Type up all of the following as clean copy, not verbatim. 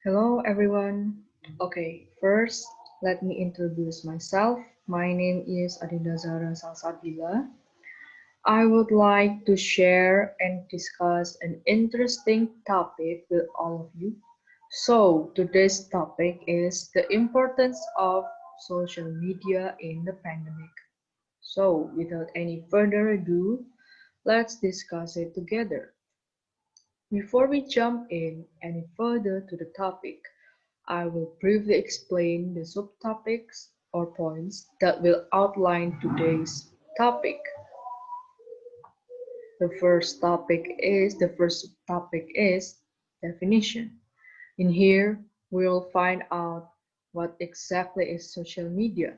Hello everyone. Okay, first let me introduce myself. My name is Adinda Zahrah Salsabila. I would like to share and discuss an interesting topic with all of you. So, today's topic is the importance of social media in the pandemic. So, without any further ado, let's discuss it together. Before we jump in any further to the topic, I will briefly explain the subtopics or points that will outline today's topic. The first subtopic is definition. In here, we will find out what exactly is social media.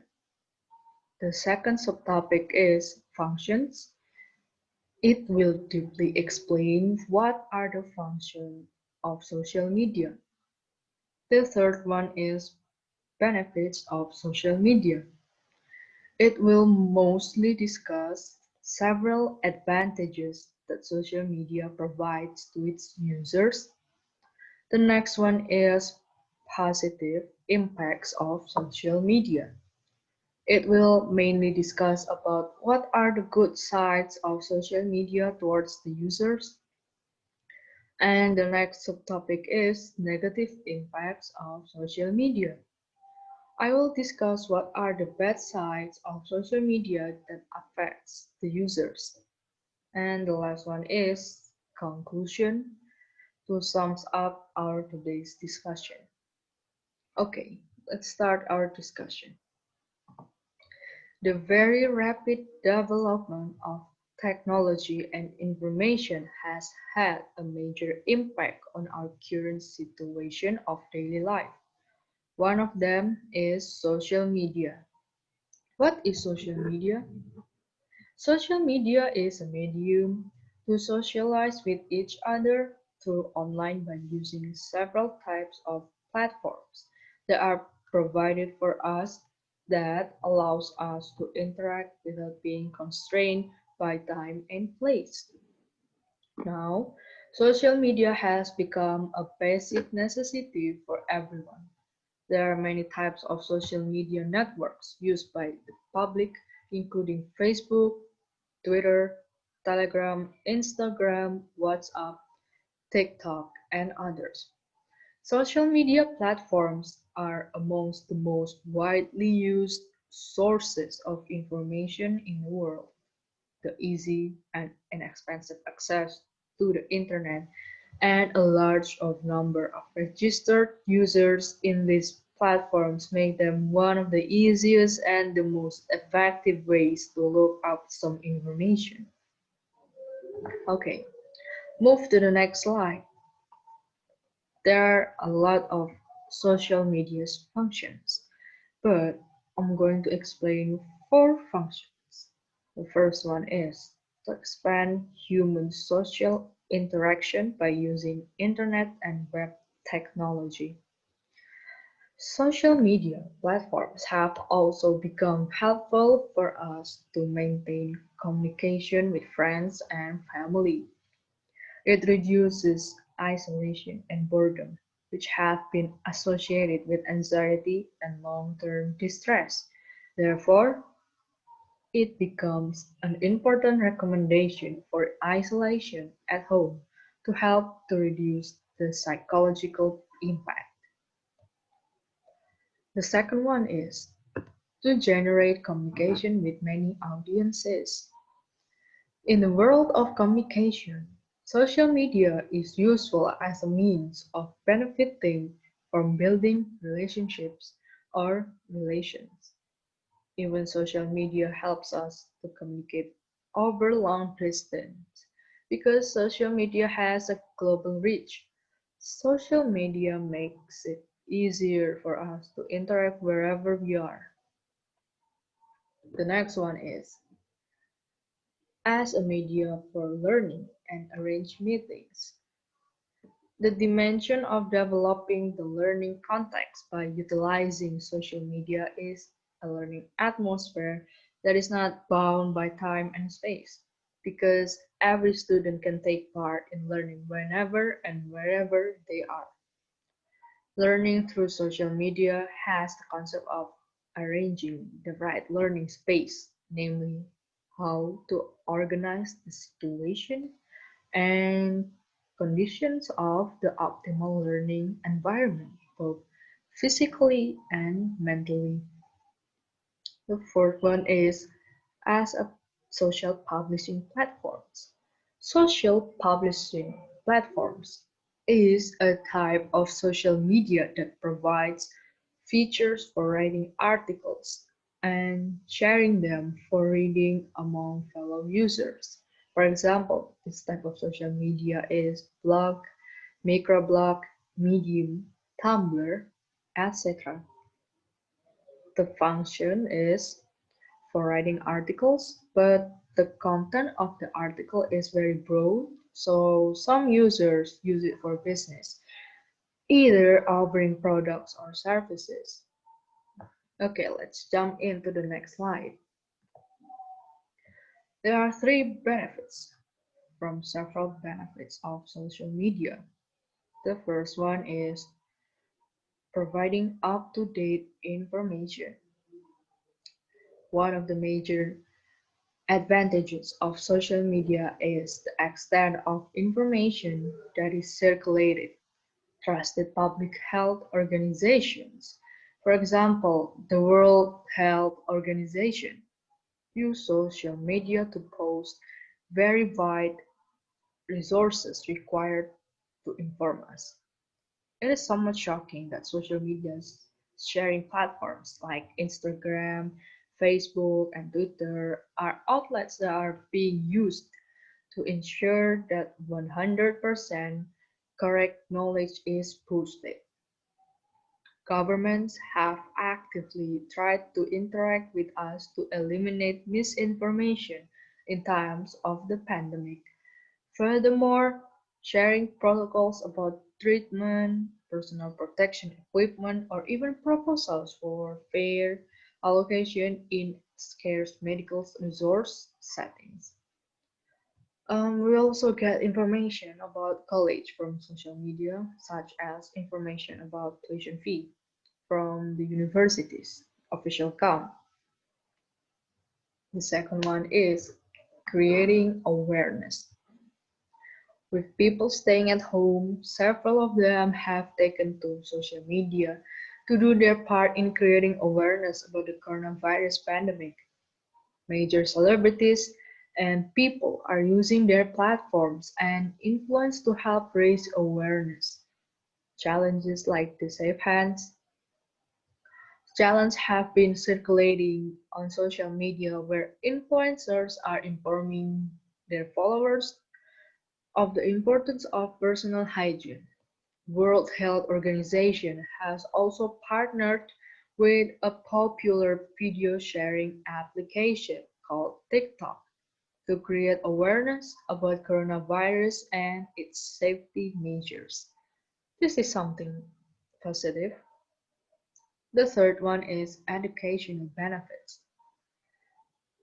The second subtopic is functions. It will deeply explain what are the functions of social media. The third one is benefits of social media. It will mostly discuss several advantages that social media provides to its users. The next one is positive impacts of social media. It will mainly discuss about what are the good sides of social media towards the users. And the next subtopic is negative impacts of social media. I will discuss what are the bad sides of social media that affects the users. And the last one is conclusion to sums up our today's discussion. Okay, let's start our discussion. The very rapid development of technology and information has had a major impact on our current situation of daily life. One of them is social media. What is social media? Social media is a medium to socialize with each other through online by using several types of platforms that are provided for us that allows us to interact without being constrained by time and place. Now, social media has become a basic necessity for everyone. There are many types of social media networks used by the public, including Facebook, Twitter, Telegram, Instagram, WhatsApp, TikTok, and others. Social media platforms are amongst the most widely used sources of information in the world. The easy and inexpensive access to the internet and a large of number of registered users in these platforms make them one of the easiest and the most effective ways to look up some information. Okay, move to the next slide. There are a lot of social media's functions, but I'm going to explain four functions. The first one is to expand human social interaction by using internet and web technology. Social media platforms have also become helpful for us to maintain communication with friends and family. It reduces isolation and boredom, which have been associated with anxiety and long-term distress. Therefore, it becomes an important recommendation for isolation at home to help to reduce the psychological impact. The second one is to generate communication with many audiences. In the world of communication, social media is useful as a means of benefiting from building relationships or relations. Even social media helps us to communicate over long distance because social media has a global reach. Social media makes it easier for us to interact wherever we are. The next one is as a media for learning and arrange meetings. The dimension of developing the learning context by utilizing social media is a learning atmosphere that is not bound by time and space, because every student can take part in learning whenever and wherever they are. Learning through social media has the concept of arranging the right learning space, namely how to organize the situation and conditions of the optimal learning environment, both physically and mentally. The fourth one is as a social publishing platforms. Social publishing platforms is a type of social media that provides features for writing articles and sharing them for reading among fellow users. For example, this type of social media is blog, microblog, Medium, Tumblr, etc. The function is for writing articles, but the content of the article is very broad, so some users use it for business, either offering products or services. Okay, let's jump into the next slide. There are three benefits from several benefits of social media. The first one is providing up-to-date information. One of the major advantages of social media is the extent of information that is circulated. Trusted public health organizations, for example, the World Health Organization, use social media to post verified resources required to inform us. It is somewhat shocking that social media's sharing platforms like Instagram, Facebook, and Twitter are outlets that are being used to ensure that 100% correct knowledge is posted. Governments have actively tried to interact with us to eliminate misinformation in times of the pandemic. Furthermore, sharing protocols about treatment, personal protection equipment, or even proposals for fair allocation in scarce medical resource settings. We also get information about college from social media, such as information about tuition fee from the university's official account. The second one is creating awareness. With people staying at home, several of them have taken to social media to do their part in creating awareness about the coronavirus pandemic. Major celebrities and people are using their platforms and influence to help raise awareness. Challenges like the Safe Hands challenge have been circulating on social media where influencers are informing their followers of the importance of personal hygiene. World Health Organization has also partnered with a popular video sharing application called TikTok to create awareness about coronavirus and its safety measures. This is something positive. The third one is educational benefits.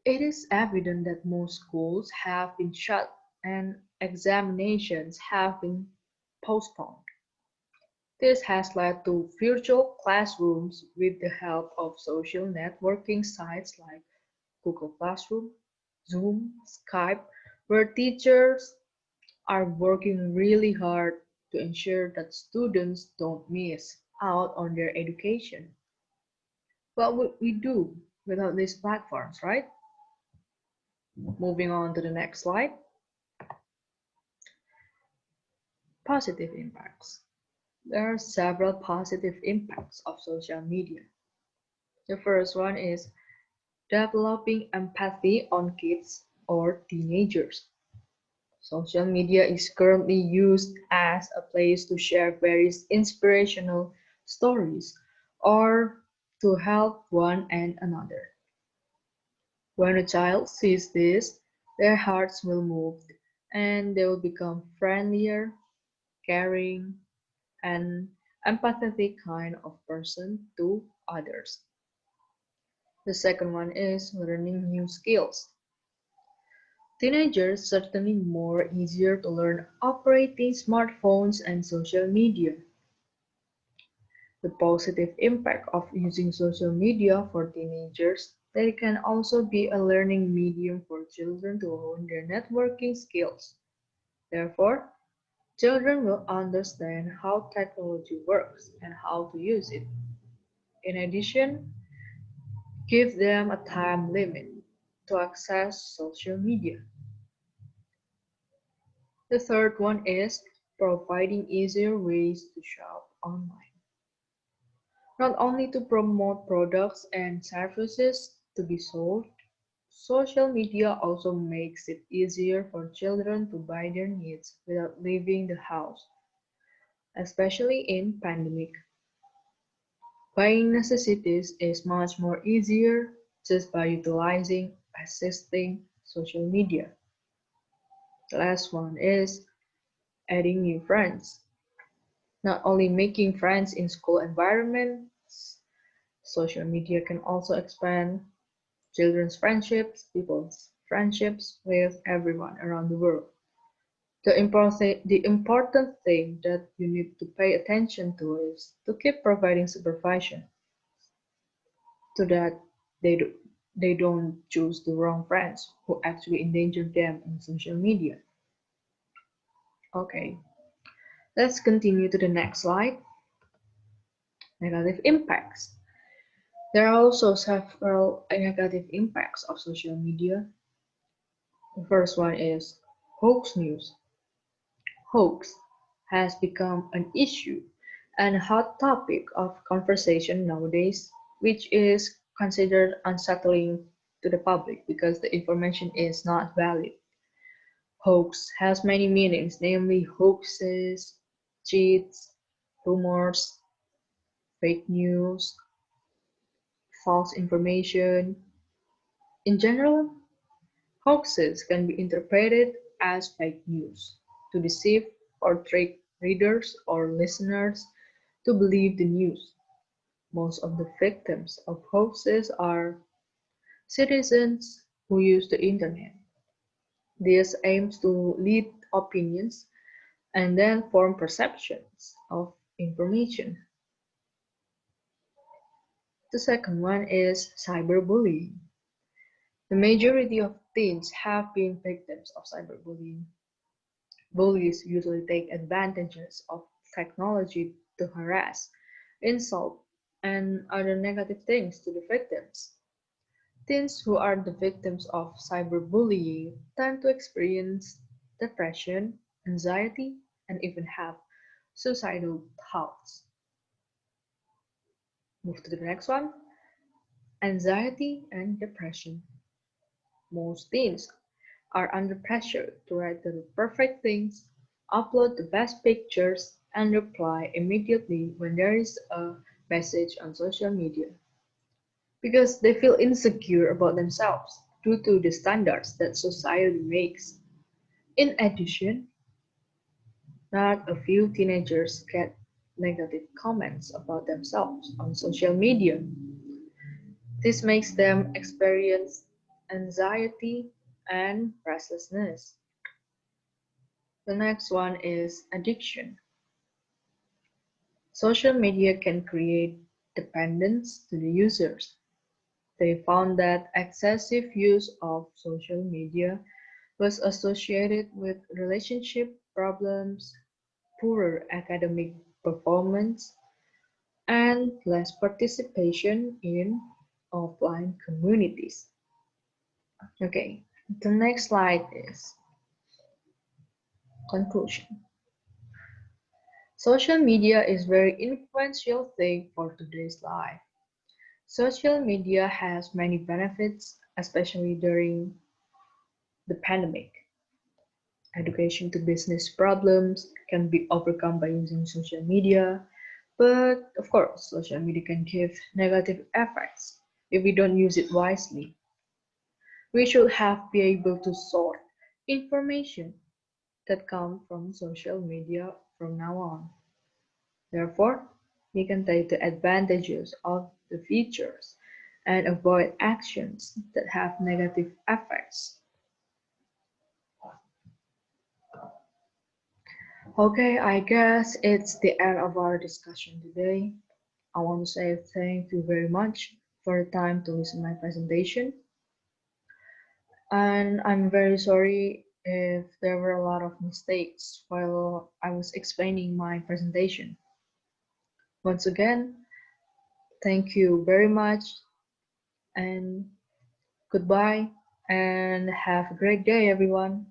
It is evident that most schools have been shut and examinations have been postponed. This has led to virtual classrooms with the help of social networking sites like Google Classroom, Zoom, Skype, where teachers are working really hard to ensure that students don't miss out on their education. What would we do without these platforms, right? Moving on to the next slide. Positive impacts. There are several positive impacts of social media. The first one is developing empathy on kids or teenagers. Social media is currently used as a place to share various inspirational stories or to help one and another. When a child sees this, their hearts will move and they will become friendlier, caring, and empathetic kind of person to others. The second one is learning new skills. Teenagers certainly more easier to learn operating smartphones and social media. The positive impact of using social media for teenagers, they can also be a learning medium for children to hone their networking skills. Therefore, children will understand how technology works and how to use it. In addition, give them a time limit to access social media. The third one is providing easier ways to shop online. Not only to promote products and services to be sold, social media also makes it easier for children to buy their needs without leaving the house, especially in pandemic. Buying necessities is much more easier just by utilizing assisting social media. The last one is adding new friends. Not only making friends in school environments, social media can also expand children's friendships, people's friendships with everyone around the world. The important thing that you need to pay attention to is to keep providing supervision so that they, do, they don't choose the wrong friends who actually endanger them in social media. Okay, let's continue to the next slide. Negative impacts. There are also several negative impacts of social media. The first one is hoax news. Hoax has become an issue and a hot topic of conversation nowadays, which is considered unsettling to the public because the information is not valid. Hoax has many meanings, namely hoaxes, cheats, rumors, fake news, false information. In general, hoaxes can be interpreted as fake news to deceive or trick readers or listeners to believe the news. Most of the victims of hoaxes are citizens who use the internet. This aims to lead opinions and then form perceptions of information. The second one is cyberbullying. The majority of teens have been victims of cyberbullying. Bullies usually take advantages of technology to harass, insult, and other negative things to the victims. Teens who are the victims of cyberbullying tend to experience depression, anxiety, and even have suicidal thoughts. Move to the next one. Anxiety and depression. Most teens are under pressure to write the perfect things, upload the best pictures, and reply immediately when there is a message on social media because they feel insecure about themselves due to the standards that society makes. In addition, not a few teenagers get negative comments about themselves on social media. This makes them experience anxiety and restlessness. The next one is addiction. Social media can create dependence to the users. They found that excessive use of social media was associated with relationship problems, poorer academic performance, and less participation in offline communities. Okay, the next slide is conclusion. Social media is very influential thing for today's life. Social media has many benefits, especially during the pandemic. Education to business problems can be overcome by using social media, but of course, social media can give negative effects if we don't use it wisely. We should have be able to sort information that come from social media from now on. Therefore, we can take the advantages of the features and avoid actions that have negative effects. Okay, I guess it's the end of our discussion today. I want to say thank you very much for the time to listen to my presentation. And I'm very sorry if there were a lot of mistakes while I was explaining my presentation. Once again, thank you very much and goodbye and have a great day, everyone.